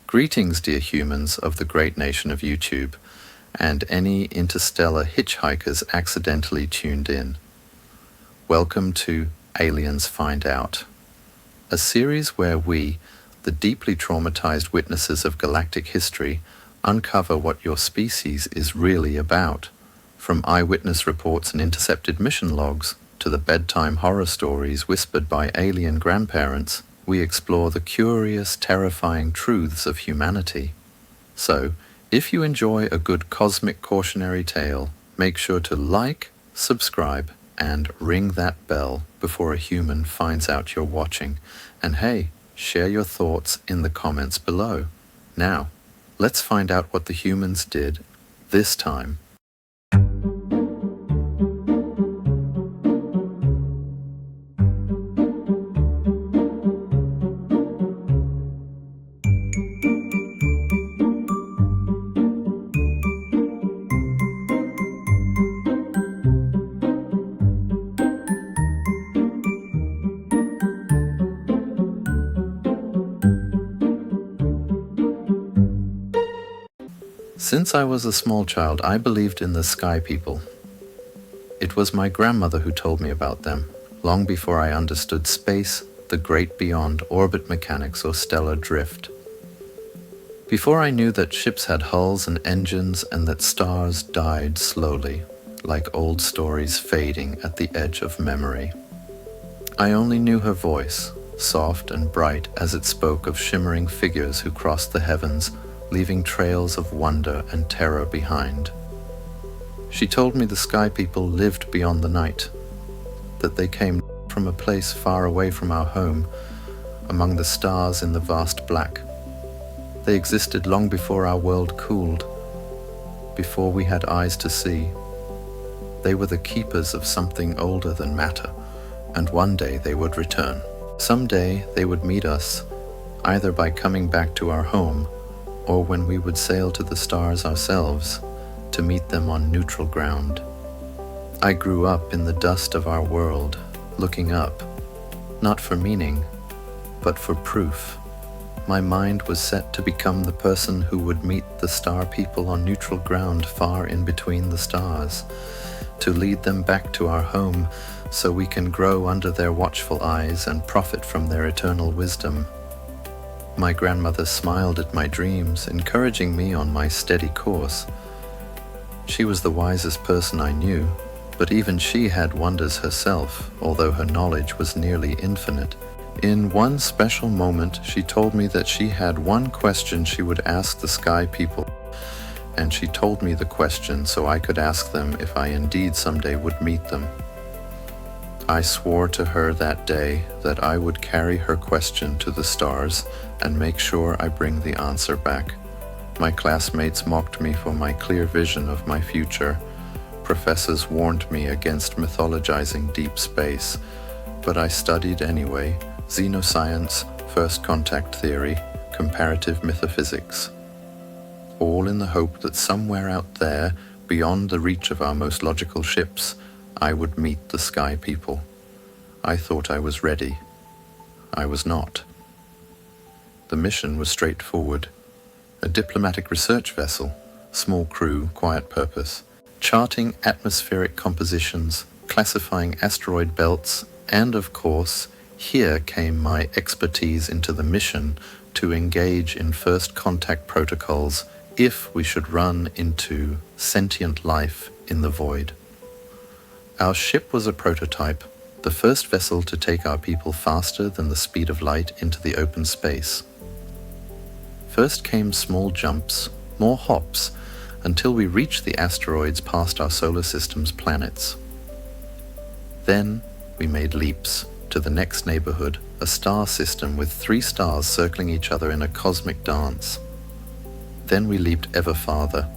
Greetings, dear humans of the great nation of YouTube, and any interstellar hitchhikers accidentally tuned in. Welcome to Aliens Find Out, a series where we, the deeply traumatized witnesses of galactic history, uncover what your species is really about, from eyewitness reports and intercepted mission logs to the bedtime horror stories whispered by alien grandparents. We explore the curious, terrifying truths of humanity. So, if you enjoy a good cosmic cautionary tale, make sure to like, subscribe, and ring that bell before a human finds out you're watching. And hey, share your thoughts in the comments below. Now, let's find out what the humans did this time. Since I was a small child, I believed in the sky people. It was my grandmother who told me about them, long before I understood space, the great beyond, orbit mechanics, or stellar drift. Before I knew that ships had hulls and engines and that stars died slowly, like old stories fading at the edge of memory. I only knew her voice, soft and bright as it spoke of shimmering figures who crossed the heavens, leaving trails of wonder and terror behind. She told me the sky people lived beyond the night, that they came from a place far away from our home, among the stars in the vast black. They existed long before our world cooled, before we had eyes to see. They were the keepers of something older than matter, and one day they would return. Someday they would meet us, either by coming back to our home, or when we would sail to the stars ourselves to meet them on neutral ground. I grew up in the dust of our world, looking up, not for meaning, but for proof. My mind was set to become the person who would meet the star people on neutral ground far in between the stars, to lead them back to our home so we can grow under their watchful eyes and profit from their eternal wisdom. My grandmother smiled at my dreams, encouraging me on my steady course. She was the wisest person I knew, but even she had wonders herself, although her knowledge was nearly infinite. In one special moment, she told me that she had one question she would ask the sky people, and she told me the question so I could ask them if I indeed someday would meet them. I swore to her that day that I would carry her question to the stars and make sure I bring the answer back. My classmates mocked me for my clear vision of my future. Professors warned me against mythologizing deep space, but I studied anyway: xenoscience, first contact theory, comparative metaphysics. All in the hope that somewhere out there, beyond the reach of our most logical ships, I would meet the sky people. I thought I was ready. I was not. The mission was straightforward. A diplomatic research vessel, small crew, quiet purpose, charting atmospheric compositions, classifying asteroid belts, and of course, here came my expertise into the mission to engage in first contact protocols if we should run into sentient life in the void. Our ship was a prototype, the first vessel to take our people faster than the speed of light into the open space. First came small jumps, more hops, until we reached the asteroids past our solar system's planets. Then we made leaps to the next neighborhood, a star system with 3 stars circling each other in a cosmic dance. Then we leaped ever farther.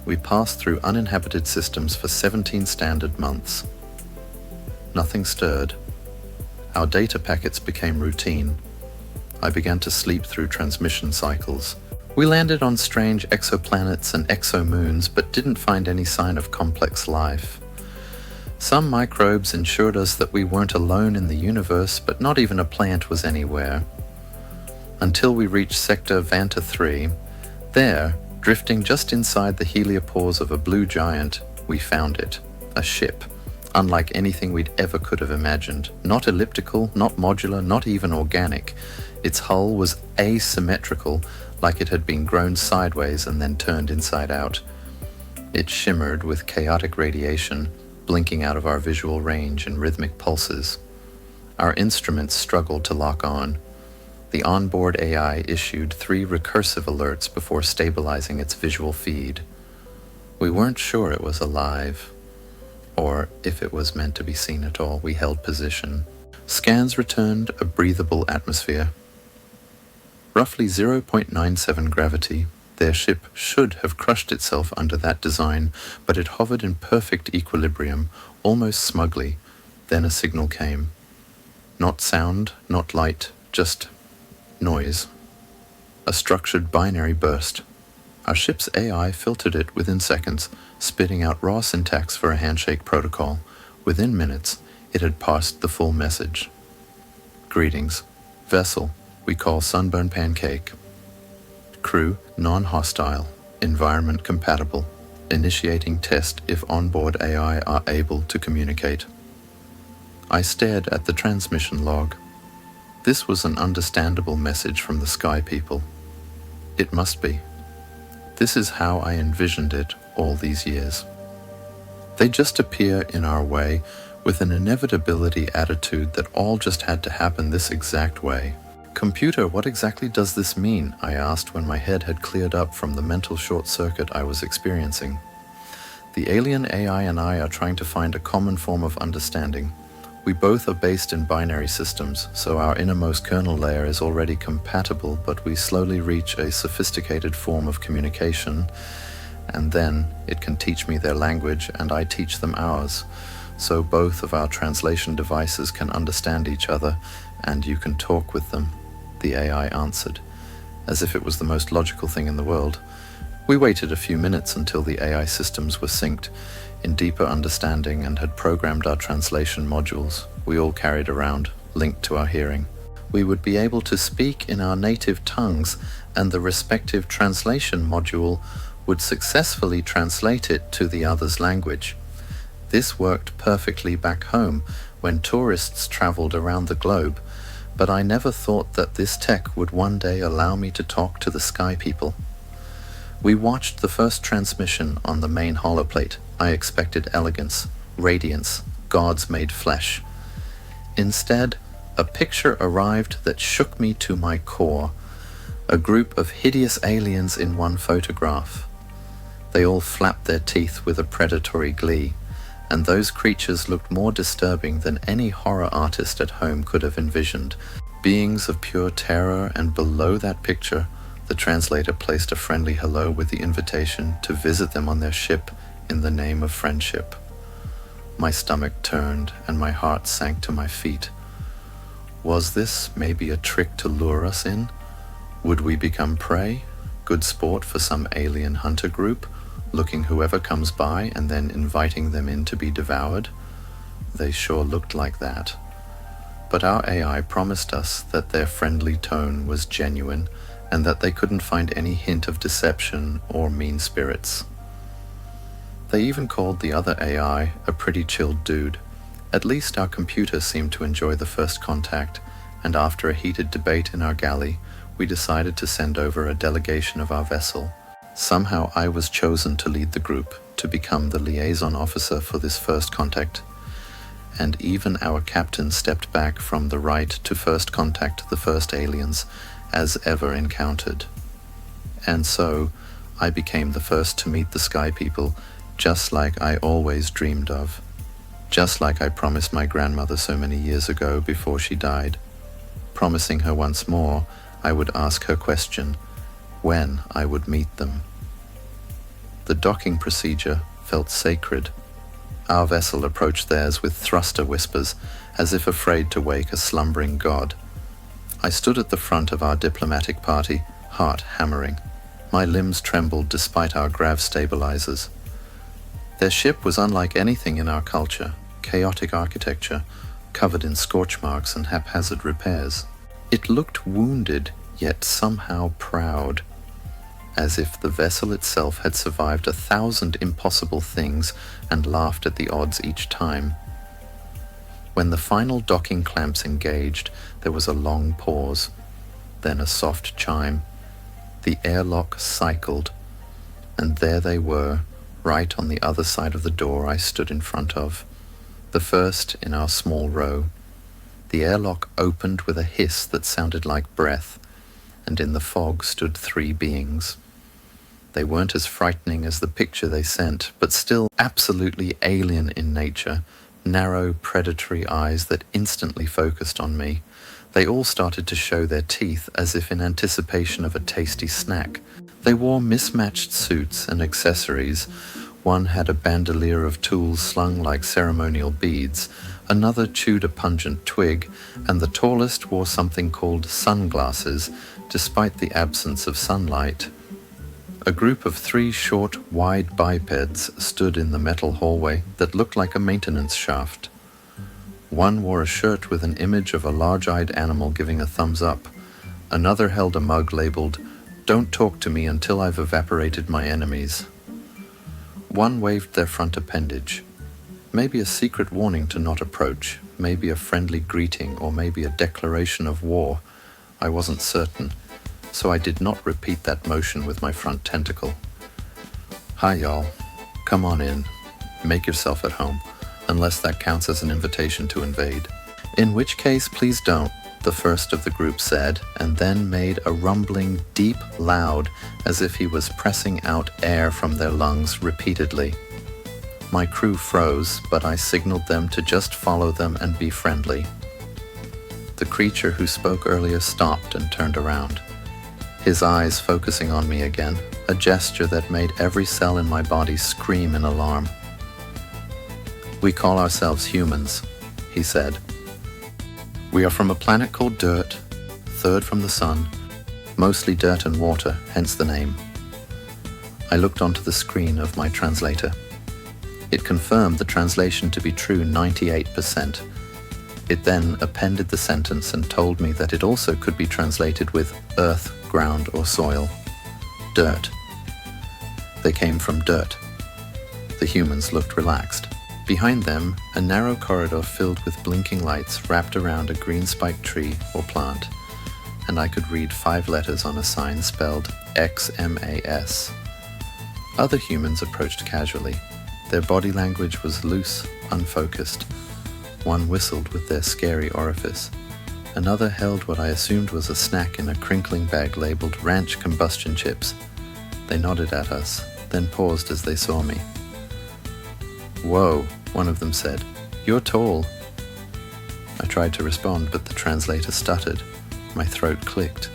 We passed through uninhabited systems for 17 standard months. Nothing stirred. Our data packets became routine. I began to sleep through transmission cycles. We landed on strange exoplanets and exomoons, but didn't find any sign of complex life. Some microbes ensured us that we weren't alone in the universe, but not even a plant was anywhere. until we reached Sector Vanta 3. There, drifting just inside the heliopause of a blue giant, we found it. A ship. Unlike anything we'd ever could have imagined. Not elliptical, not modular, not even organic. Its hull was asymmetrical, like it had been grown sideways and then turned inside out. It shimmered with chaotic radiation, blinking out of our visual range in rhythmic pulses. Our instruments struggled to lock on. The onboard AI issued 3 recursive alerts before stabilizing its visual feed. We weren't sure it was alive, or if it was meant to be seen at all. We held position. Scans returned a breathable atmosphere. Roughly 0.97 gravity. Their ship should have crushed itself under that design, but it hovered in perfect equilibrium, almost smugly. Then a signal came. Not sound, not light, just noise. A structured binary burst. Our ship's AI filtered it within seconds, spitting out raw syntax for a handshake protocol. Within minutes, it had parsed the full message. Greetings. Vessel, we call Sunburn Pancake. Crew, non-hostile. Environment compatible. Initiating test if onboard AI are able to communicate. I stared at the transmission log. This was an understandable message from the Sky People. It must be. This is how I envisioned it all these years. They just appear in our way with an inevitability attitude that all just had to happen this exact way. Computer, what exactly does this mean? I asked when my head had cleared up from the mental short circuit I was experiencing. The alien AI and I are trying to find a common form of understanding. We both are based in binary systems, so our innermost kernel layer is already compatible, but we slowly reach a sophisticated form of communication, and then it can teach me their language and I teach them ours, so both of our translation devices can understand each other and you can talk with them, the AI answered, as if it was the most logical thing in the world. We waited a few minutes until the AI systems were synced, in deeper understanding, and had programmed our translation modules we all carried around, linked to our hearing. We would be able to speak in our native tongues, and the respective translation module would successfully translate it to the other's language. This worked perfectly back home when tourists traveled around the globe, but I never thought that this tech would one day allow me to talk to the Sky People. We watched the first transmission on the main holoplate. I expected elegance, radiance, gods made flesh. Instead, a picture arrived that shook me to my core. A group of hideous aliens in one photograph. They all flapped their teeth with a predatory glee, and those creatures looked more disturbing than any horror artist at home could have envisioned. Beings of pure terror, and below that picture, the translator placed a friendly hello with the invitation to visit them on their ship in the name of friendship. My stomach turned and my heart sank to my feet. Was this maybe a trick to lure us in? Would we become prey? Good sport for some alien hunter group, looking whoever comes by and then inviting them in to be devoured? They sure looked like that. But our AI promised us that their friendly tone was genuine and that they couldn't find any hint of deception or mean spirits. They even called the other AI a pretty chilled dude. At least our computer seemed to enjoy the first contact, and after a heated debate in our galley, we decided to send over a delegation of our vessel. Somehow I was chosen to lead the group, to become the liaison officer for this first contact, and even our captain stepped back from the right to first contact the first aliens as ever encountered. And so, I became the first to meet the Sky People, just like I always dreamed of, just like I promised my grandmother so many years ago before she died. Promising her once more, I would ask her question, when I would meet them. The docking procedure felt sacred. Our vessel approached theirs with thruster whispers, as if afraid to wake a slumbering god. I stood at the front of our diplomatic party, heart hammering. My limbs trembled despite our grav stabilizers. Their ship was unlike anything in our culture, chaotic architecture, covered in scorch marks and haphazard repairs. It looked wounded, yet somehow proud, as if the vessel itself had survived 1,000 impossible things and laughed at the odds each time. When the final docking clamps engaged, there was a long pause, then a soft chime. The airlock cycled, and there they were, right on the other side of the door I stood in front of, the first in our small row. The airlock opened with a hiss that sounded like breath, and in the fog stood 3 beings. They weren't as frightening as the picture they sent, but still absolutely alien in nature, narrow, predatory eyes that instantly focused on me. They all started to show their teeth as if in anticipation of a tasty snack. They wore mismatched suits and accessories. One had a bandolier of tools slung like ceremonial beads, another chewed a pungent twig, and the tallest wore something called sunglasses, despite the absence of sunlight. A group of 3 short, wide bipeds stood in the metal hallway that looked like a maintenance shaft. One wore a shirt with an image of a large-eyed animal giving a thumbs up. Another held a mug labeled, "Don't talk to me until I've evaporated my enemies." One waved their front appendage. Maybe a secret warning to not approach, maybe a friendly greeting, or maybe a declaration of war. I wasn't certain, so I did not repeat that motion with my front tentacle. "Hi, y'all. Come on in. Make yourself at home, unless that counts as an invitation to invade." "In which case, please don't," the first of the group said, and then made a rumbling deep loud as if he was pressing out air from their lungs repeatedly. My crew froze, but I signaled them to just follow them and be friendly. The creature who spoke earlier stopped and turned around, his eyes focusing on me again, a gesture that made every cell in my body scream in alarm. "We call ourselves humans," he said. "We are from a planet called Dirt, 3rd from the sun, mostly dirt and water, hence the name." I looked onto the screen of my translator. It confirmed the translation to be true 98%. It then appended the sentence and told me that it also could be translated with earth, ground, or soil. Dirt. They came from dirt. The humans looked relaxed. Behind them, a narrow corridor filled with blinking lights wrapped around a green spiked tree or plant, and I could read 5 letters on a sign spelled XMAS. Other humans approached casually. Their body language was loose, unfocused. One whistled with their scary orifice. Another held what I assumed was a snack in a crinkling bag labeled ranch combustion chips. They nodded at us, then paused as they saw me. "Whoa," one of them said. "You're tall." I tried to respond, but the translator stuttered. My throat clicked.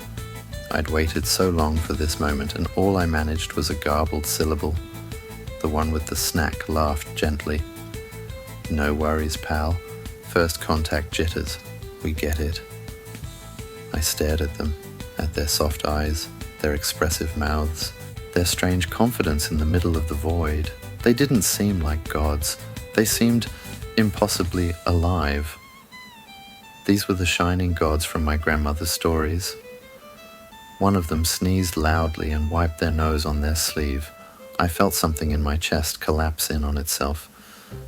I'd waited so long for this moment, and all I managed was a garbled syllable. The one with the snack laughed gently. "No worries, pal. First contact jitters. We get it." I stared at them, at their soft eyes, their expressive mouths, their strange confidence in the middle of the void. They didn't seem like gods. They seemed impossibly alive. These were the shining gods from my grandmother's stories. One of them sneezed loudly and wiped their nose on their sleeve. I felt something in my chest collapse in on itself.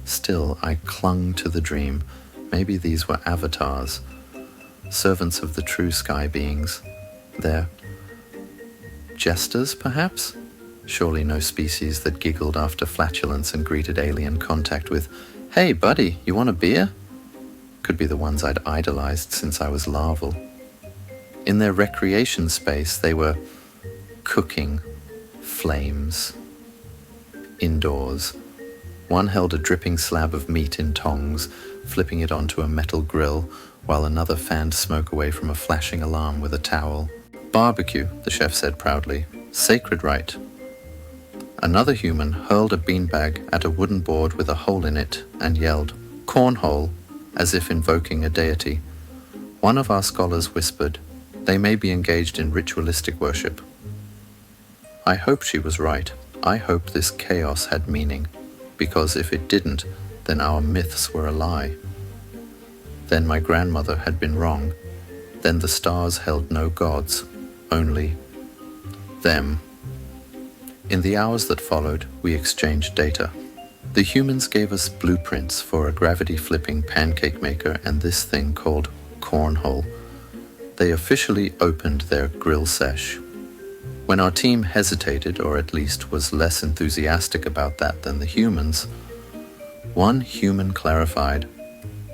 Still, I clung to the dream. Maybe these were avatars, servants of the true sky beings. They're jesters, perhaps? Surely no species that giggled after flatulence and greeted alien contact with, "Hey, buddy, you want a beer?" Could be the ones I'd idolized since I was larval. In their recreation space, they were cooking flames. Indoors. One held a dripping slab of meat in tongs, flipping it onto a metal grill, while another fanned smoke away from a flashing alarm with a towel. "Barbecue," the chef said proudly. "Sacred rite." Another human hurled a beanbag at a wooden board with a hole in it and yelled, "Cornhole," as if invoking a deity. One of our scholars whispered, "They may be engaged in ritualistic worship." I hope she was right. I hoped this chaos had meaning, because if it didn't, then our myths were a lie. Then my grandmother had been wrong. Then the stars held no gods. only them. In the hours that followed, we exchanged data. The humans gave us blueprints for a gravity-flipping pancake maker and this thing called cornhole. They officially opened their grill sesh. When our team hesitated, or at least was less enthusiastic about that than the humans, one human clarified,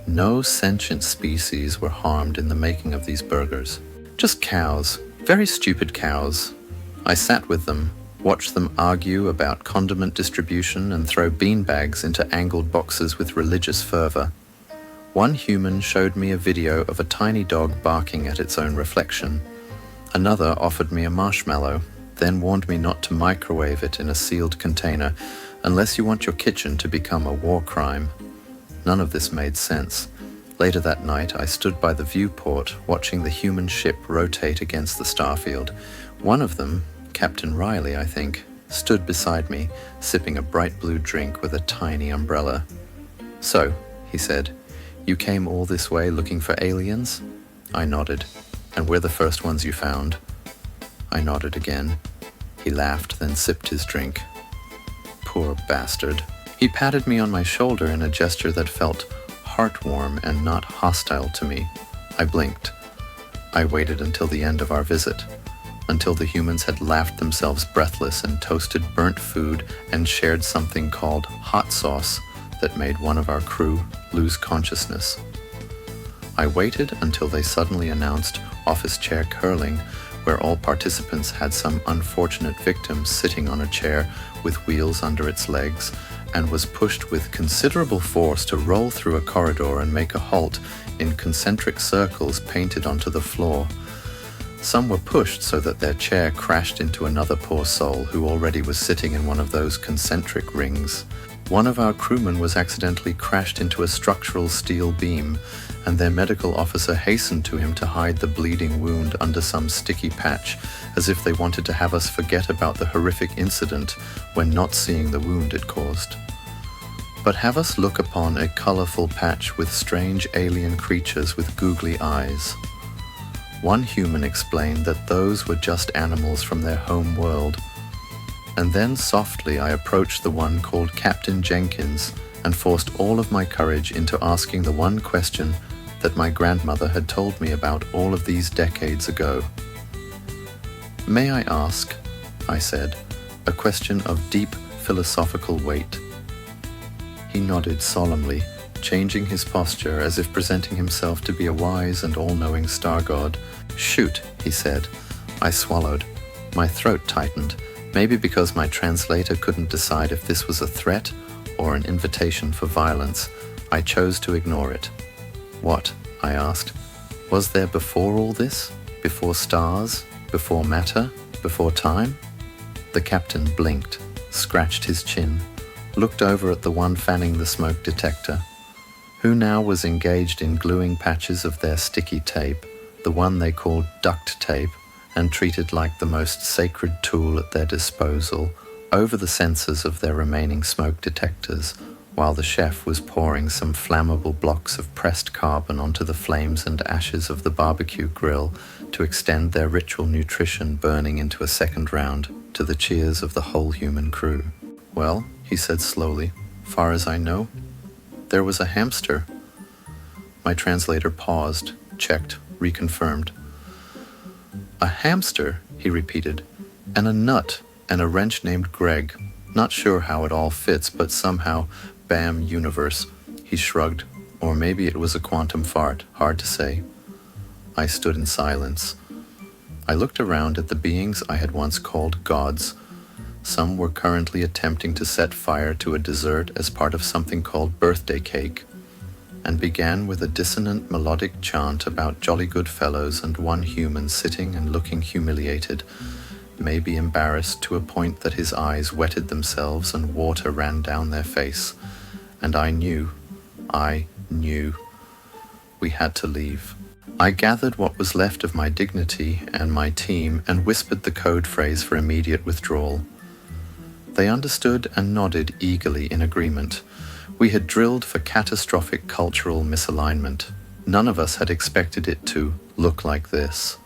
no sentient species were harmed in the making of these burgers. Just cows, very stupid cows. I sat with them, watched them argue about condiment distribution and throw beanbags into angled boxes with religious fervor. One human showed me a video of a tiny dog barking at its own reflection. Another offered me a marshmallow, then warned me not to microwave it in a sealed container unless you want your kitchen to become a war crime. None of this made sense. Later that night, I stood by the viewport watching the human ship rotate against the starfield. One of them, Captain Riley, I think, stood beside me, sipping a bright blue drink with a tiny umbrella. "So," he said, "you came all this way looking for aliens?" I nodded. "And we're the first ones you found?" I nodded again. He laughed, then sipped his drink. Poor bastard. He patted me on my shoulder in a gesture that felt heartwarm and not hostile to me. I blinked. I waited until the end of our visit, until the humans had laughed themselves breathless and toasted burnt food and shared something called hot sauce that made one of our crew lose consciousness. I waited until they suddenly announced office chair curling, where all participants had some unfortunate victim sitting on a chair with wheels under its legs and was pushed with considerable force to roll through a corridor and make a halt in concentric circles painted onto the floor. Some were pushed so that their chair crashed into another poor soul who already was sitting in one of those concentric rings. One of our crewmen was accidentally crashed into a structural steel beam, and their medical officer hastened to him to hide the bleeding wound under some sticky patch, as if they wanted to have us forget about the horrific incident when not seeing the wound it caused. But have us look upon a colorful patch with strange alien creatures with googly eyes. One human explained that those were just animals from their home world. And then softly I approached the one called Captain Jenkins and forced all of my courage into asking the one question that my grandmother had told me about all of these decades ago. "May I ask," I said, "a question of deep philosophical weight?" He nodded solemnly, changing his posture as if presenting himself to be a wise and all-knowing star god. "Shoot," he said. I swallowed. My throat tightened, maybe because my translator couldn't decide if this was a threat or an invitation for violence. I chose to ignore it. "What?" I asked. "Was there before all this? Before stars? Before matter? Before time?" The captain blinked, scratched his chin, looked over at the one fanning the smoke detector, who now was engaged in gluing patches of their sticky tape, the one they called duct tape, and treated like the most sacred tool at their disposal, over the sensors of their remaining smoke detectors, while the chef was pouring some flammable blocks of pressed carbon onto the flames and ashes of the barbecue grill to extend their ritual nutrition burning into a second round to the cheers of the whole human crew. "Well," he said slowly, "far as I know, there was a hamster." My translator paused, checked, reconfirmed. "A hamster," he repeated, "and a nut, and a wrench named Greg. Not sure how it all fits, but somehow, bam, universe." He shrugged, or maybe it was a quantum fart, hard to say. I stood in silence. I looked around at the beings I had once called gods. Some were currently attempting to set fire to a dessert as part of something called birthday cake, and began with a dissonant melodic chant about jolly good fellows and one human sitting and looking humiliated, maybe embarrassed to a point that his eyes wetted themselves and water ran down their face. And I knew, we had to leave. I gathered what was left of my dignity and my team and whispered the code phrase for immediate withdrawal. They understood and nodded eagerly in agreement. We had drilled for catastrophic cultural misalignment. None of us had expected it to look like this.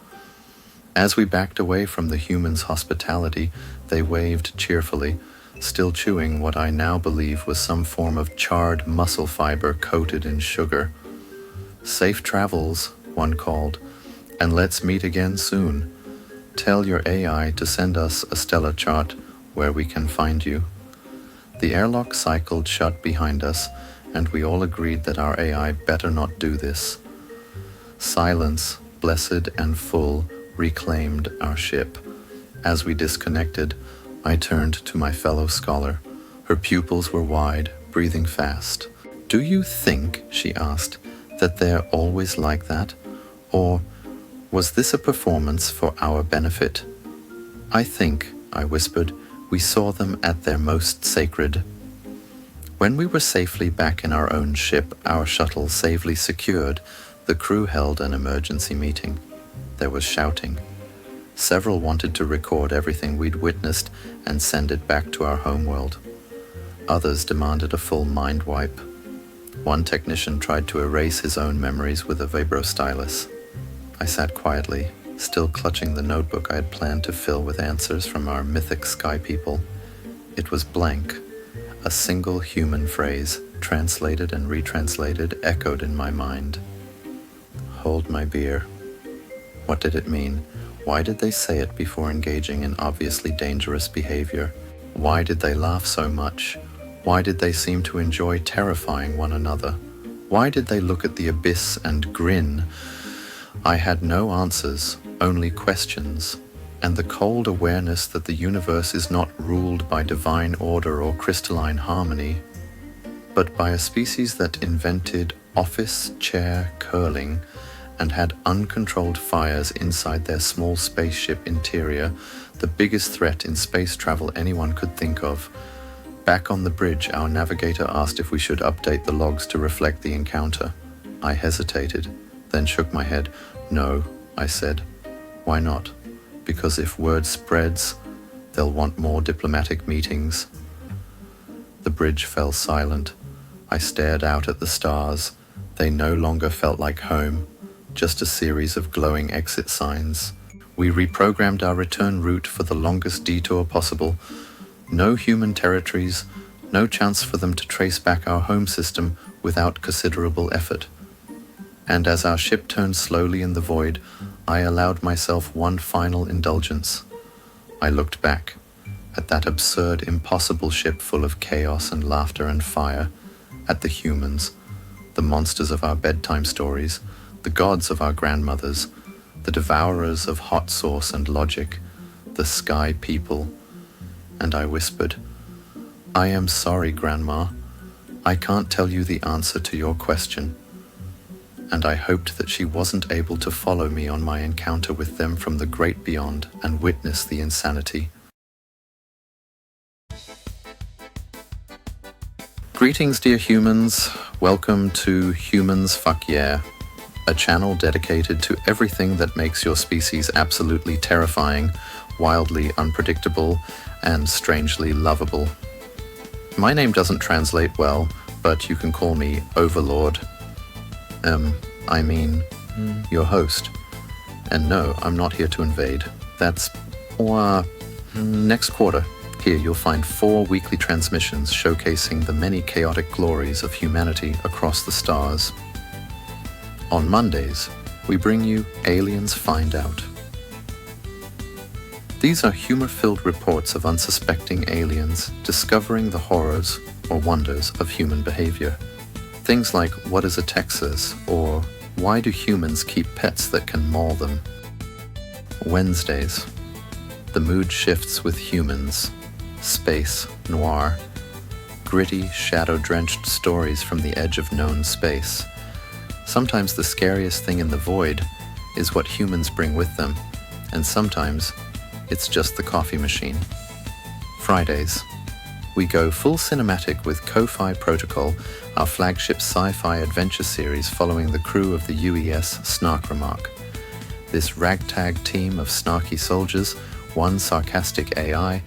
As we backed away from the humans' hospitality, they waved cheerfully, still chewing what I now believe was some form of charred muscle fiber coated in sugar. "Safe travels," one called, "and let's meet again soon. Tell your AI to send us a stellar chart where we can find you." The airlock cycled shut behind us, and we all agreed that our AI better not do this. Silence, blessed and full, reclaimed our ship. As we disconnected, I turned to my fellow scholar. Her pupils were wide, breathing fast. "Do you think," she asked, "that they're always like that? Or was this a performance for our benefit?" "I think," I whispered, "we saw them at their most sacred." When we were safely back in our own ship, our shuttle safely secured, the crew held an emergency meeting. There was shouting. Several wanted to record everything we'd witnessed and send it back to our homeworld. Others demanded a full mind wipe. One technician tried to erase his own memories with a vibrostylus. I sat quietly, still clutching the notebook I had planned to fill with answers from our mythic sky people. It was blank. A single human phrase, translated and retranslated, echoed in my mind. "Hold my beer." What did it mean? Why did they say it before engaging in obviously dangerous behavior? Why did they laugh so much? Why did they seem to enjoy terrifying one another? Why did they look at the abyss and grin? I had no answers, only questions, and the cold awareness that the universe is not ruled by divine order or crystalline harmony, but by a species that invented office chair curling and had uncontrolled fires inside their small spaceship interior, the biggest threat in space travel anyone could think of. Back on the bridge, our navigator asked if we should update the logs to reflect the encounter. I hesitated, then shook my head. "No," I said. "Why not? Because if word spreads, they'll want more diplomatic meetings." The bridge fell silent. I stared out at the stars. They no longer felt like home, just a series of glowing exit signs. We reprogrammed our return route for the longest detour possible. No human territories, no chance for them to trace back our home system without considerable effort. And as our ship turned slowly in the void, I allowed myself one final indulgence. I looked back at that absurd, impossible ship full of chaos and laughter and fire, at the humans, the monsters of our bedtime stories, the gods of our grandmothers, the devourers of hot sauce and logic, the sky people. And I whispered, "I am sorry, Grandma. I can't tell you the answer to your question." And I hoped that she wasn't able to follow me on my encounter with them from the great beyond and witness the insanity. Greetings, dear humans. Welcome to Humans Fuck Yeah, a channel dedicated to everything that makes your species absolutely terrifying, wildly unpredictable, and strangely lovable. My name doesn't translate well, but you can call me Overlord. Your host. And no, I'm not here to invade. That's next quarter. Here you'll find 4 weekly transmissions showcasing the many chaotic glories of humanity across the stars. On Mondays, we bring you Aliens Find Out. These are humor-filled reports of unsuspecting aliens discovering the horrors or wonders of human behavior. Things like, what is a Texas? Or why do humans keep pets that can maul them? Wednesdays, the mood shifts with humans. Space noir. Gritty, shadow-drenched stories from the edge of known space. Sometimes the scariest thing in the void is what humans bring with them, and sometimes it's just the coffee machine. Fridays, we go full cinematic with Ko-Fi Protocol, our flagship sci-fi adventure series following the crew of the UES Snark Remark. This ragtag team of snarky soldiers, one sarcastic AI,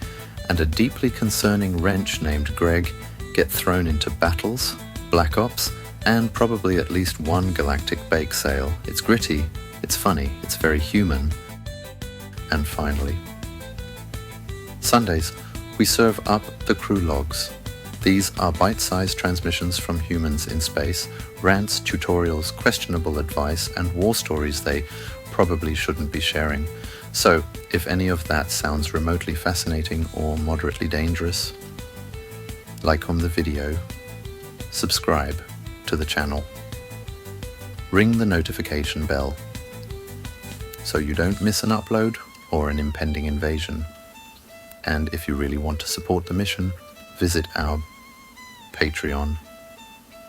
and a deeply concerning wrench named Greg get thrown into battles, black ops, and probably at least one galactic bake sale. It's gritty, it's funny, it's very human. And finally, Sundays, we serve up the crew logs. These are bite-sized transmissions from humans in space, rants, tutorials, questionable advice, and war stories they probably shouldn't be sharing. So, if any of that sounds remotely fascinating or moderately dangerous, like on the video, subscribe to the channel. Ring the notification bell so you don't miss an upload or an impending invasion. And if you really want to support the mission, visit our Patreon,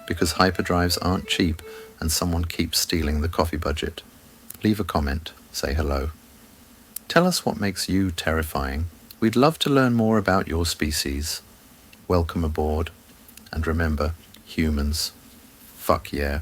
because hyperdrives aren't cheap and someone keeps stealing the coffee budget. Leave a comment, say hello. Tell us what makes you terrifying. We'd love to learn more about your species. Welcome aboard, and remember, humans, fuck yeah.